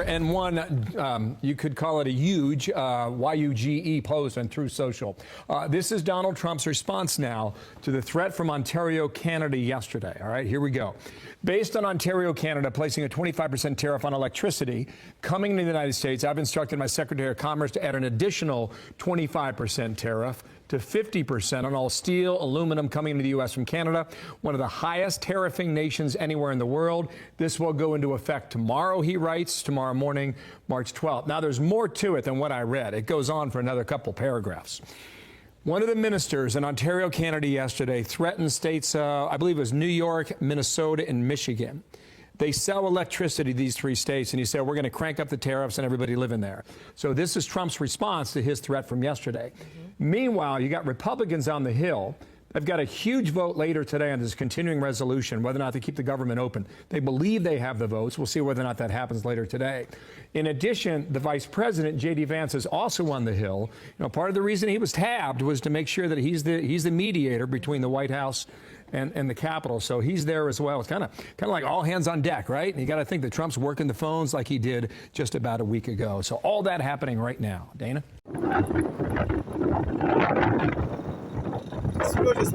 And one, you could call it a huge YUGE post on Truth Social. This is Donald Trump's response now to the threat from Ontario, Canada yesterday. All right, here we go. Based on Ontario, Canada placing a 25% tariff on electricity coming into the United States, I've instructed my Secretary of Commerce to add an additional 25% tariff to 50% on all steel, aluminum coming into the U.S. from Canada, one of the highest tariffing nations anywhere in the world. This will go into effect tomorrow, he writes, tomorrow morning, March 12th. Now, there's more to it than what I read. It goes on for another couple paragraphs. One of the ministers in Ontario, Canada yesterday threatened states, I believe it was New York, Minnesota, and Michigan. They sell electricity to these three states, and he said, we're going to crank up the tariffs and everybody live in there. So this is Trump's response to his threat from yesterday. Meanwhile, you got Republicans on the Hill. They've got a huge vote later today on this continuing resolution, whether or not they keep the government open. They believe they have the votes. We'll see whether or not that happens later today. In addition, the Vice President, J.D. Vance, is also on the Hill. You know, part of the reason he was tabbed was to make sure that he's the mediator between the White House and the Capitol. So he's there as well. It's kind of like all hands on deck, right? And you got to think that Trump's working the phones like he did just about a week ago. So all that happening right now. Dana? Слушай.